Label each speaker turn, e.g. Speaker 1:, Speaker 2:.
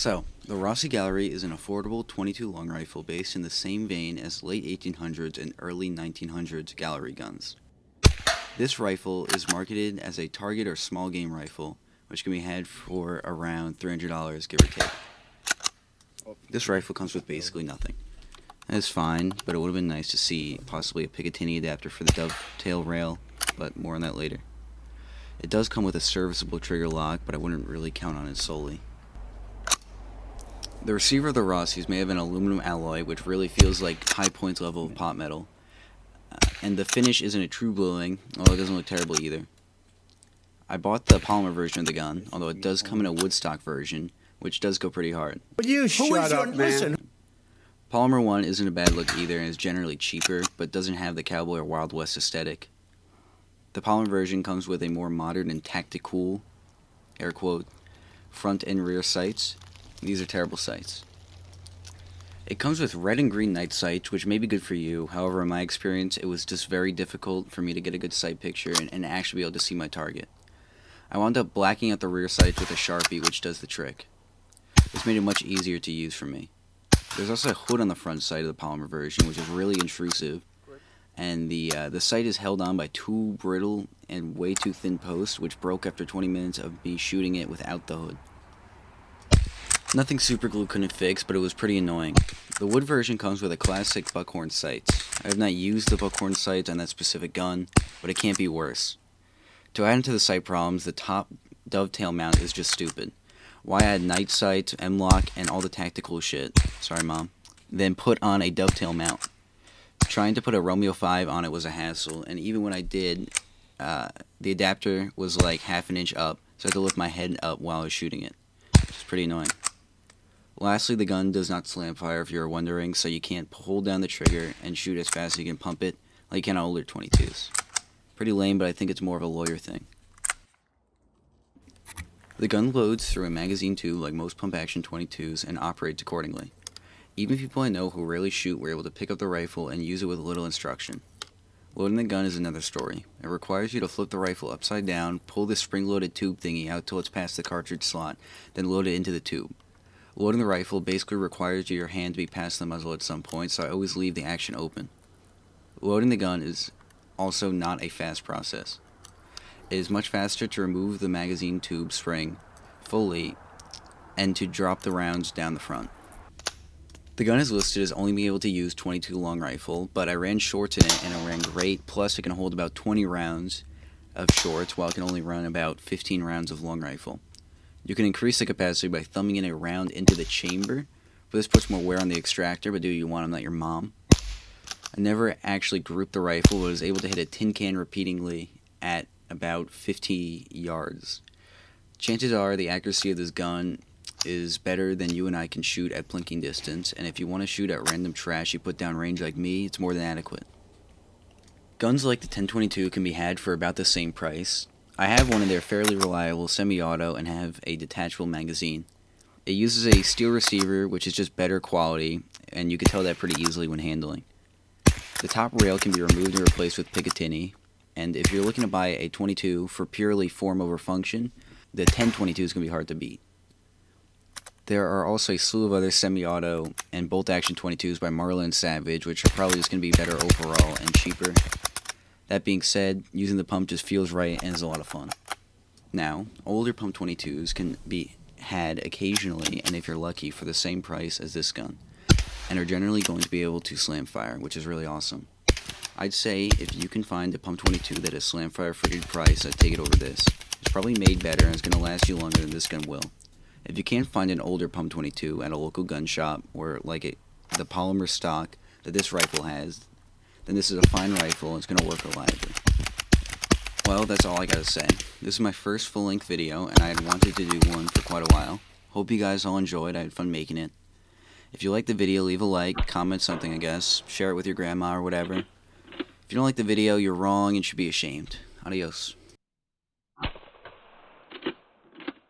Speaker 1: So, the Rossi Gallery is an affordable .22 long rifle based in the same vein as late 1800s and early 1900s gallery guns. This rifle is marketed as a target or small game rifle, which can be had for around $300, give or take. This rifle comes with basically nothing. That is fine, but it would have been nice to see possibly a Picatinny adapter for the dovetail rail, but more on that later. It does come with a serviceable trigger lock, but I wouldn't really count on it solely. The receiver of the Rossi's may have an aluminum alloy, which really feels like high points level of pot metal. And the finish isn't a true bluing, although it doesn't look terrible either. I bought the polymer version of the gun, although it does come in a woodstock version, which does go pretty hard.
Speaker 2: Would you shut up, man? Listen.
Speaker 1: Polymer 1 isn't a bad look either and is generally cheaper, but doesn't have the cowboy or Wild West aesthetic. The polymer version comes with a more modern and tactical, air quote, front and rear sights. These are terrible sights. It comes with red and green night sights, which may be good for you. However, in my experience, it was just very difficult for me to get a good sight picture and actually be able to see my target. I wound up blacking out the rear sights with a Sharpie, which does the trick. This made it much easier to use for me. There's also a hood on the front sight of the polymer version, which is really intrusive. And the sight is held on by two brittle and way too thin posts, which broke after 20 minutes of me shooting it without the hood. Nothing super glue couldn't fix, but it was pretty annoying. The wood version comes with a classic buckhorn sights. I have not used the buckhorn sights on that specific gun, but it can't be worse. To add into the sight problems, the top dovetail mount is just stupid. Why add night sights, M-lock, and all the tactical shit, sorry mom, then put on a dovetail mount? Trying to put a Romeo 5 on it was a hassle, and even when I did, the adapter was like half an inch up, so I had to lift my head up while I was shooting it. It's pretty annoying. Lastly, the gun does not slam fire if you're wondering, so you can't hold down the trigger and shoot as fast as you can pump it like you can on older .22s. Pretty lame, but I think it's more of a lawyer thing. The gun loads through a magazine tube like most pump-action .22s and operates accordingly. Even people I know who rarely shoot were able to pick up the rifle and use it with little instruction. Loading the gun is another story. It requires you to flip the rifle upside down, pull the spring-loaded tube thingy out till it's past the cartridge slot, then load it into the tube. Loading the rifle basically requires your hand to be past the muzzle at some point, so I always leave the action open. Loading the gun is also not a fast process. It is much faster to remove the magazine tube spring fully and to drop the rounds down the front. The gun is listed as only being able to use .22 long rifle, but I ran shorts in it and it ran great, plus it can hold about 20 rounds of shorts while it can only run about 15 rounds of long rifle. You can increase the capacity by thumbing in a round into the chamber, but this puts more wear on the extractor, but do what you want, I'm not your mom. I never actually grouped the rifle, but was able to hit a tin can repeatedly at about 50 yards. Chances are the accuracy of this gun is better than you and I can shoot at plinking distance, and if you want to shoot at random trash you put down range like me, it's more than adequate. Guns like the 1022 can be had for about the same price. I have one and they're fairly reliable, semi-auto, and have a detachable magazine. It uses a steel receiver, which is just better quality, and you can tell that pretty easily when handling. The top rail can be removed and replaced with Picatinny, and if you're looking to buy a .22 for purely form over function, the 1022 is going to be hard to beat. There are also a slew of other semi-auto and bolt-action .22s by Marlin and Savage, which are probably just going to be better overall and cheaper. That being said, using the pump just feels right and is a lot of fun. Now, older pump .22s can be had occasionally, and if you're lucky, for the same price as this gun, and are generally going to be able to slam fire, which is really awesome. I'd say if you can find a pump .22 that is slam fire for a good price, I'd take it over this. It's probably made better and it's going to last you longer than this gun will. If you can't find an older pump .22 at a local gun shop or like the polymer stock that this rifle has, then this is a fine rifle and it's going to work reliably. Well, that's all I gotta say. This is my first full-length video and I had wanted to do one for quite a while. Hope you guys all enjoyed. I had fun making it. If you liked the video, leave a like, comment something I guess, share it with your grandma or whatever. If you don't like the video, you're wrong and should be ashamed. Adios.